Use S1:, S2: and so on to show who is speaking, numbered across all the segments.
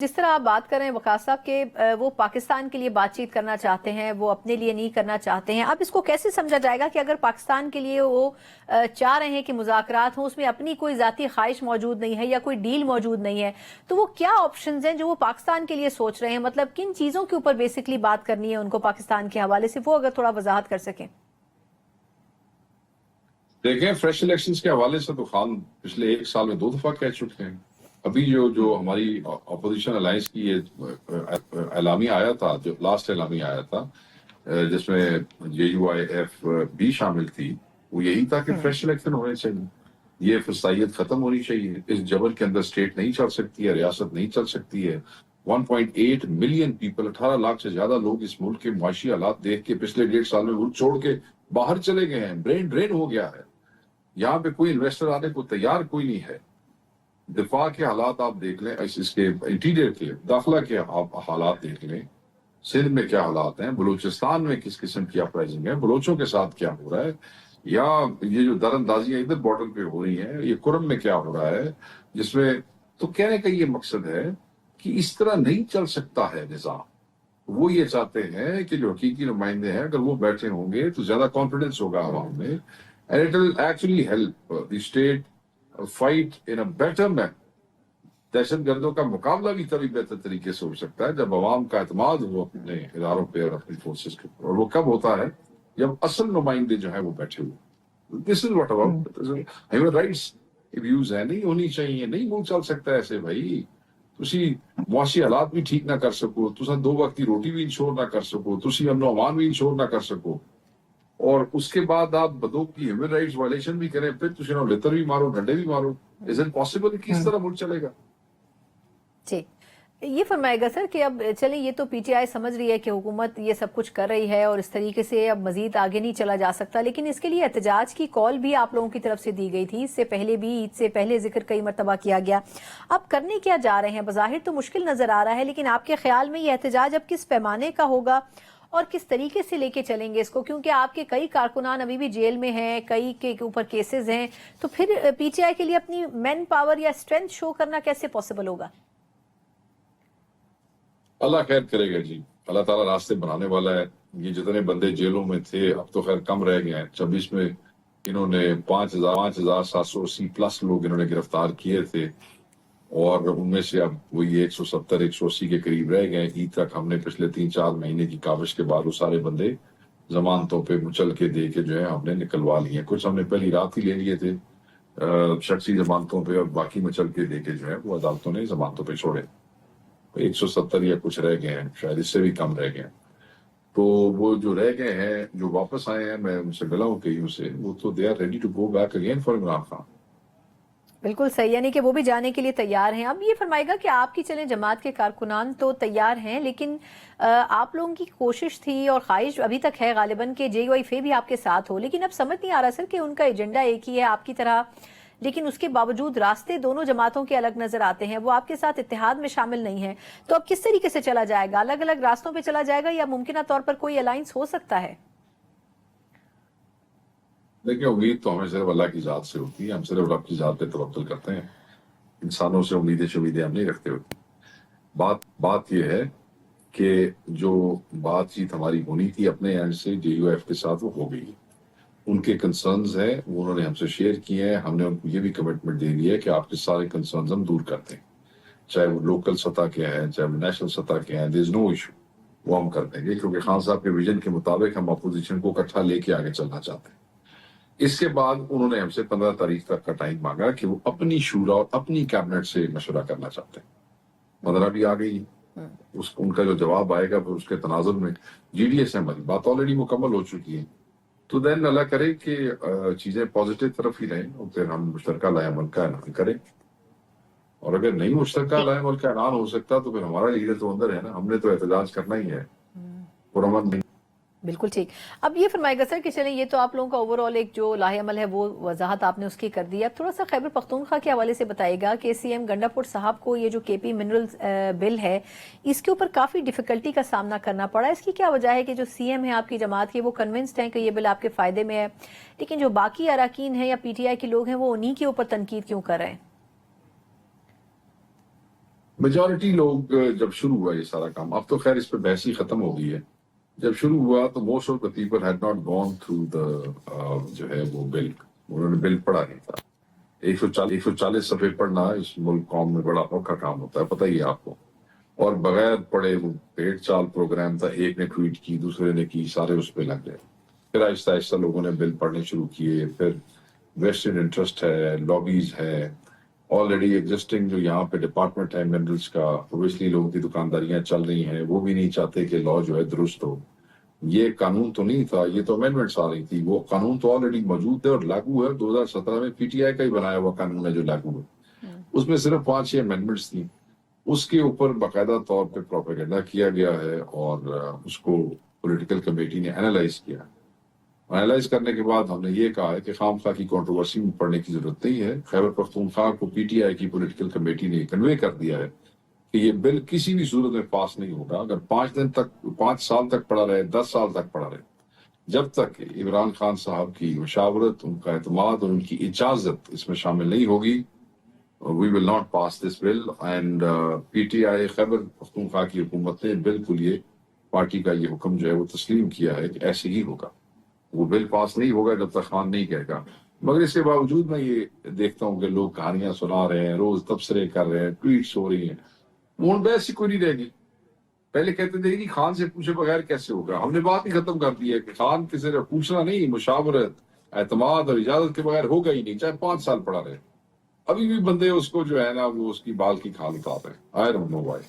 S1: जिस तरह आप बात कर रहे हैं वकास साहब के वो पाकिस्तान के लिए बातचीत करना चाहते हैं, वो अपने लिए नहीं करना चाहते हैं। अब इसको कैसे समझा जाएगा कि अगर पाकिस्तान के लिए वो चाह रहे हैं कि मुज़ाकरात हों, उसमें अपनी कोई ज़ाती ख्वाहिश मौजूद नहीं है या कोई डील मौजूद नहीं है, तो वो क्या ऑप्शंस हैं जो वो पाकिस्तान के लिए सोच रहे हैं? मतलब किन चीज़ों के ऊपर बेसिकली बात करनी है उनको पाकिस्तान के हवाले से, वो अगर थोड़ा वजाहत कर सकें।
S2: देखें, फ्रेश इलेक्शंस के हवाले से तो खान पिछले एक साल में 2 दफा कह चुके हैं। अभी जो हमारी अपोजिशन अलायंस की ये एलामिया आया था, जो लास्ट एलामिया आया था, जिसमें JUIF भी शामिल थी, वो यही था कि फ्रेश इलेक्शन होने चाहिए, ये फसाइयत खत्म होनी चाहिए, इस जबर के अंदर स्टेट नहीं चल सकती है, रियासत नहीं चल सकती है। 1.8 मिलियन पीपल, 18 लाख से ज्यादा लोग इस मुल्क के मुआशी हालात देख के पिछले 1.5 साल में मुल्क छोड़ के बाहर चले गए हैं, ब्रेन ड्रेन हो गया है। यहाँ पे कोई इन्वेस्टर आने को तैयार कोई नहीं है। दिफा के हालात आप देख लें, इसके इंटीरियर के दाखिला के आप हालात देख लें, सिंध में क्या हालात हैं, बलूचिस्तान में किस किस्म की अपराइजिंग है, बलोचों के साथ क्या हो रहा है, या ये जो दरअंदाजियां इधर बॉर्डर पे हो रही हैं, ये कुरम में क्या हो रहा है, जिसमें तो कहने का ये मकसद है कि इस तरह नहीं चल सकता है निजाम। वो ये चाहते हैं कि जो हकीकी नुमाइंदे हैं, अगर वो बैठे होंगे तो ज्यादा कॉन्फिडेंस होगा आवाम में, and it will actually help the state fight in a better man. दहशत गर्दों का मुकाबला भी तभी बेहतर तरीके से हो सकता है जब अवाम का एतमाद हो अपने इदारों पे और अपनी फोर्सेस के ऊपर, और वो कब होता है जब असल नुमाइंदे जो है वो बैठे हुए। This is what about human rights views है, नहीं होनी चाहिए, नहीं मुंह चल सकता ऐसे भाई। तुसी मुआशी हालात भी ठीक ना कर सको, तुसा 2 वक्त की रोटी भी इंश्योर ना कर सको, तुसी अमनो अमान भी इंश्योर ना कर सको, और उसके बाद आप बदों की ह्यूमन राइट्स वायलेशन भी करें, फिर तुसी लितर भी मारो, डंडे भी मारो। इज इट पॉसिबल कि इस तरह मुल्क चलेगा?
S1: जी, ये फरमाएगा सर कि अब चलें, ये तो पीटीआई समझ रही है कि हुकूमत ये सब कुछ कर रही है और इस तरीके से अब मजीद आगे नहीं चला जा सकता, लेकिन इसके लिए एहतजाज की कॉल भी आप लोगों की तरफ से दी गई थी। इससे पहले भी, ईद से पहले जिक्र कई मरतबा किया गया। अब करने क्या जा रहे हैं? बज़ाहिर तो मुश्किल नजर आ रहा है, लेकिन आपके ख्याल में ये एहतजाज अब किस पैमाने का होगा और किस तरीके से लेके चलेंगे इसको? क्योंकि आपके कई कारकुनान अभी भी जेल में हैं, कई के ऊपर केसेस हैं, तो फिर पीटीआई के लिए अपनी मैन पावर या स्ट्रेंथ शो करना कैसे पॉसिबल होगा?
S2: अल्लाह खैर करेगा जी, अल्लाह ताला रास्ते बनाने वाला है। ये जितने बंदे जेलों में थे अब तो खैर कम रह गए हैं। 26 में इन्होंने 5,780 प्लस लोग इन्होंने गिरफ्तार किए थे, और उनमें से अब वही 170-180 के करीब रह गए। ईद तक हमने पिछले 3-4 महीने की काविश के बाद वो सारे बंदे जमानतों पे मुचल के दे के जो है हमने निकलवा लिए। कुछ हमने पहली रात ही ले लिए थे शख्सी जमानतों पे, और बाकी मचल के दे के जो है वो अदालतों ने जमानतों पे छोड़े। 170 या कुछ रह गए हैं, शायद इससे भी कम रह गए हैं। तो वो जो रह गए हैं, जो वापस आए हैं, मैं उनसे मिला हूँ कईयों से, वो तो they are ready to go back again for Imran Khan.
S1: बिल्कुल सही, यानी कि वो भी जाने के लिए तैयार हैं। अब ये फरमाएगा कि आपकी चलें जमात के कारकुनान तो तैयार हैं, लेकिन आप लोगों की कोशिश थी और ख्वाहिश अभी तक है गालिबन के JUIF भी आपके साथ हो, लेकिन अब समझ नहीं आ रहा सर कि उनका एजेंडा एक ही है आपकी तरह, लेकिन उसके बावजूद रास्ते दोनों जमातों के अलग नजर आते हैं। वो आपके साथ इत्तेहाद में शामिल नहीं है, तो अब किस तरीके से चला जाएगा? अलग अलग रास्तों पर चला जाएगा या मुमकिन तौर पर कोई अलायंस हो सकता है?
S2: देखिए, उम्मीद तो हमें सिर्फ अल्लाह की जात से होती है। हम सिर्फ रब की जात पे तवक्कुल करते हैं, इंसानों से उम्मीदें शुमीदें हम नहीं रखते होती। बात यह है कि जो बातचीत हमारी होनी थी अपने एंड से JUIF के साथ, वो हो गई। उनके कंसर्न्स हैं, वो उन्होंने हमसे शेयर किए हैं। हमने उनको ये भी कमिटमेंट दे दी है कि आपके सारे कंसर्न्स हम दूर करते हैं, चाहे वो लोकल सतह के हैं, चाहे वो नेशनल सतह के हैं, देयर इज नो इशू, वो हम कर देंगे, क्योंकि खान साहब के विजन के मुताबिक हम अपोजिशन को इकट्ठा लेके आगे चलना चाहते हैं। इसके बाद उन्होंने हमसे 15 तारीख तक का टाइम मांगा कि वो अपनी शूरा और अपनी कैबिनेट से मशवरा करना चाहते हैं। 15 भी आ गई, उनका जो जवाब आएगा फिर उसके तनाजुर में GDA से हमारी बात ऑलरेडी मुकम्मल हो चुकी है। तो देन अल्लाह करे कि चीजें पॉजिटिव तरफ ही रहें, और फिर हम मुश्तरका लाएमल का ऐलान करें। और अगर नहीं मुश्तरका लाएमल का ऐलान हो सकता तो फिर हमारा लीडर तो अंदर है ना, हमने तो एहतजाज करना ही है, पुरअमन नहीं।
S1: बिल्कुल ठीक। अब ये फरमाएगा सर कि चलें, ये तो आप लोगों का ओवरऑल एक जो लाहेअमल है वो वजाहत आपने उसकी कर दी। अब थोड़ा सा खैबर पख्तूनख्वा के हवाले से बताइएगा कि CM गंडापुर साहब को ये जो KP मिनरल्स बिल है, इसके ऊपर काफ़ी डिफिकल्टी का सामना करना पड़ा। इसकी क्या वजह है कि जो CM है आपकी जमात के, वो कन्विंस्ड हैं कि ये बिल आपके फ़ायदे में है, लेकिन जो बाकी अरकान हैं या PTI के लोग हैं वो उन्हीं के ऊपर तनकीद क्यों कर रहे हैं?
S2: मेजॉरिटी लोग जब शुरू हुआ ये सारा काम, अब तो खैर इस पे बहस ही खत्म हो गई है, जब शुरू हुआ तो most of the people had not gone through the जो है वो बिल, उन्होंने बिल पढ़ा नहीं था। 140 सफ़े पढ़ना इस मुल्क कौम में बड़ा औखा काम होता है, पता ही है आपको। और बगैर पढ़े वो पेट चाल प्रोग्राम था, एक ने ट्वीट की, दूसरे ने की, सारे उस पे लग गए। फिर आहिस्ता आहिस्ता लोगों ने बिल पढ़ने शुरू किए, फिर वेस्टेड इंटरेस्ट है, लॉबीज है, ऑलरेडी एग्जिस्टिंग जो यहाँ पे डिपार्टमेंट है मिनरल्स का, ओबियसली लोगों की दुकानदारियां चल रही हैं, वो भी नहीं चाहते कि लॉ जो है दुरुस्त हो। ये कानून तो नहीं था, ये तो अमेंडमेंट्स आ रही थी, वो कानून तो ऑलरेडी मौजूद है और लागू है। 2017 में पीटीआई का ही बनाया हुआ कानून है जो लागू है, उसमें सिर्फ 5-6 अमेंडमेंट्स थी, उसके ऊपर बाकायदा तौर पे प्रोपेगेंडा किया गया है और उसको पॉलिटिकल कमेटी ने एनालाइज किया। एनालाइज करने के बाद हमने ये कहा है कि खामखा की कंट्रोवर्सी में पड़ने की जरूरत नहीं है। खैबर पख्तूनख्वा को पीटीआई की पॉलिटिकल कमेटी ने कन्वे कर दिया है कि ये बिल किसी भी सूरत में पास नहीं होगा। अगर 5 साल तक पड़ा रहे, 10 साल तक पड़ा रहे, जब तक इमरान खान साहब की मशावरत, उनका एतमाद और उनकी इजाजत इसमें शामिल नहीं होगी, we will not pass this bill. And PTI Khyber Pakhtunkhwa की हुकूमत ने बिल्कुल ये पार्टी का ये हुक्म जो है वो तस्लीम किया है कि ऐसे ही होगा, वो बिल पास नहीं होगा जब तक खान नहीं कहेगा। मगर इसके बावजूद मैं ये देखता हूँ कि लोग कहानियां सुना रहे हैं, रोज तबसरे कर रहे हैं, ट्वीट्स हो रही हैं, वो बहस ही कोई नहीं रहेगी। पहले कहते थे कि खान से पूछे बगैर कैसे होगा, हमने बात ही खत्म कर दी है कि खान किसी से पूछना नहीं, मुशावरत, एतमाद और इजाजत के बगैर होगा ही नहीं, चाहे 5 साल पड़ा रहे। अभी भी बंदे उसको जो है ना वो उसकी बाल की खाल उतार रहे हैं। I don't know why.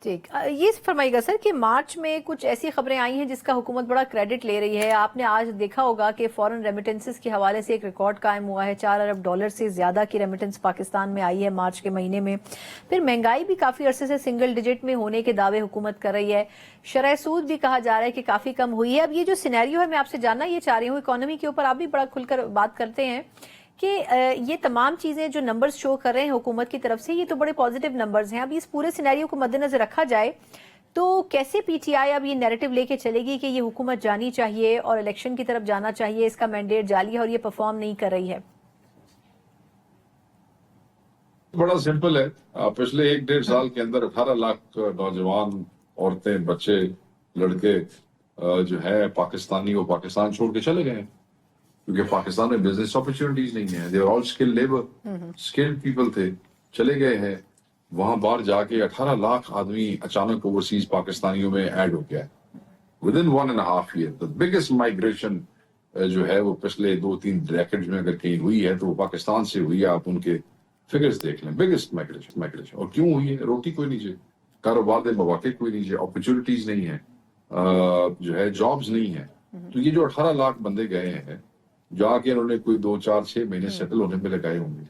S1: ठीक, ये फरमाइएगा सर कि मार्च में कुछ ऐसी खबरें आई हैं जिसका हुकूमत बड़ा क्रेडिट ले रही है। आपने आज देखा होगा कि फॉरेन रेमिटेंसेस के हवाले से एक रिकॉर्ड कायम हुआ है, $4 अरब से ज्यादा की रेमिटेंस पाकिस्तान में आई है मार्च के महीने में। फिर महंगाई भी काफी अरसे से सिंगल डिजिट में होने के दावे हुकूमत कर रही है। शरह सूद भी कहा जा रहा है कि काफी कम हुई है। अब ये जो सिनेरियो है, मैं आपसे जानना ये चाह रही हूँ, इकोनॉमी के ऊपर आप भी बड़ा खुलकर बात करते हैं कि ये तमाम चीजें जो नंबर्स शो कर रहे हैं हुकूमत की तरफ से, ये तो बड़े पॉजिटिव नंबर्स हैं। अब इस पूरे सिनेरियो को मद्देनजर रखा जाए तो कैसे पीटीआई अब ये नैरेटिव लेके चलेगी कि ये हुकूमत जानी चाहिए और इलेक्शन की तरफ जाना चाहिए, इसका मैंडेट जाली है और ये परफॉर्म नहीं कर रही है?
S2: बड़ा सिंपल है। पिछले 1-1.5 साल के अंदर 18 लाख नौजवान, औरतें, बच्चे, लड़के जो है पाकिस्तानी वो पाकिस्तान छोड़ के चले गए हैं, क्योंकि पाकिस्तान में बिजनेस अपॉर्चुनिटीज नहीं है। They are all skilled labour, skilled people थे, चले गए हैं वहां। बाहर जाके 18 लाख आदमी अचानक ओवरसीज पाकिस्तानियों में ऐड हो गया with in 1.5 year. The biggest migration जो है वो पिछले 2-3 डेकेड्स में अगर कहीं हुई है तो वो पाकिस्तान से हुई है। आप उनके फिगर्स देख लें, बिगेस्ट माइग्रेशन। और क्यों हुई है? रोटी कोई नहीं चाहिए, कारोबार के मौके कोई नहीं चाहिए, अपॉर्चुनिटीज नहीं है, जो है जॉब्स नहीं है। तो ये जो 18 लाख बंदे गए हैं, जाके उन्होंने कोई 2-4-6 महीने सेटल होने में लगाए होंगे,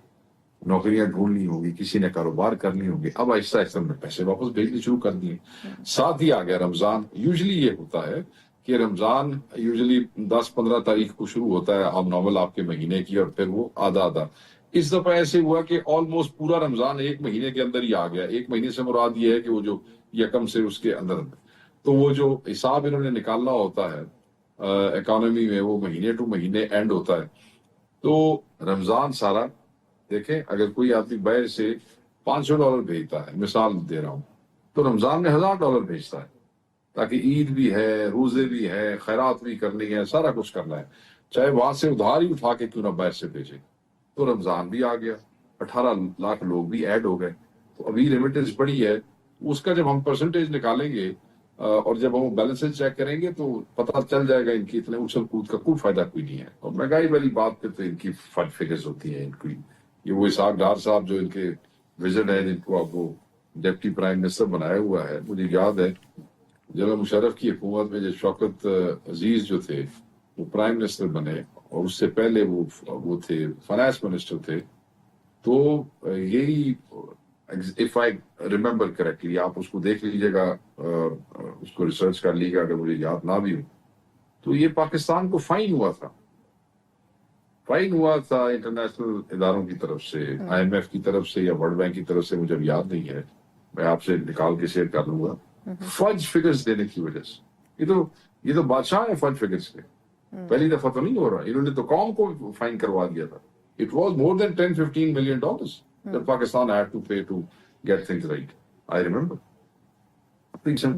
S2: नौकरियां ढूंढनी होगी, किसी ने कारोबार करनी होगी। अब आहिस्ता आहिस्ता उन्होंने पैसे वापस भेजने शुरू कर दिए। साथ ही आ गया रमजान। यूजुअली ये होता है कि रमजान यूजुअली 10-15 तारीख को शुरू होता है अब नॉर्मल आपके महीने की, और फिर वो आधा। इस दफा ऐसे हुआ कि ऑलमोस्ट पूरा रमजान 1 महीने के अंदर ही आ गया। 1 महीने से मुराद ये है कि वो जो यकम से उसके अंदर, तो वो जो हिसाब इन्होंने निकालना होता है इकोनॉमी में, वो महीने टू महीने एंड होता है। तो रमजान सारा देखें, अगर कोई आदमी बाहर से $500 भेजता है, मिसाल दे रहा हूं, तो रमजान में $1000 भेजता है, ताकि ईद भी है, रोजे भी है, खैरात भी करनी है, सारा कुछ करना है, चाहे वहां से उधार ही उठा के क्यों ना बाहर से भेजे। तो रमजान भी आ गया, 18 लाख लोग भी ऐड हो गए। तो अभी रेमिटेंस बढ़ी है, उसका जब हम परसेंटेज निकालेंगे और जब हम बैलेंसेज चेक करेंगे तो पता चल जाएगा इनकी इतने उछल कूद का कोई फायदा कोई नहीं है। और महंगाई वाली बात पे तो इनकी फिगर्स होती है इनकी। ये वो इसहाक डार साहब जो इनके विजन है, जिनको अब वो डिप्टी प्राइम मिनिस्टर बनाया हुआ है, मुझे याद है जनरल मुशर्रफ की हुकूमत में जब शौकत अजीज जो थे वो प्राइम मिनिस्टर बने, और उससे पहले वो थे फाइनेंस मिनिस्टर थे। तो यही, इफ आई रिमेम्बर करेक्टली, आप उसको देख लीजिएगा, उसको रिसर्च कर लीजिएगा अगर मुझे याद ना भी हो, तो ये पाकिस्तान को फाइन हुआ था इंटरनेशनल इदारों की तरफ से, IMF की तरफ से या वर्ल्ड बैंक की तरफ से, मुझे याद नहीं है, मैं आपसे निकाल के शेयर कर लूंगा। फज फिगर्स देने की वजह से ये तो बादशाह है फज फिगर्स के। पहली दफा तो नहीं हो रहा, इन्होंने तो कौम को फाइन करवा दिया था। It was more than $10-15 million that Pakistan had to pay to get things right. I remember. I think some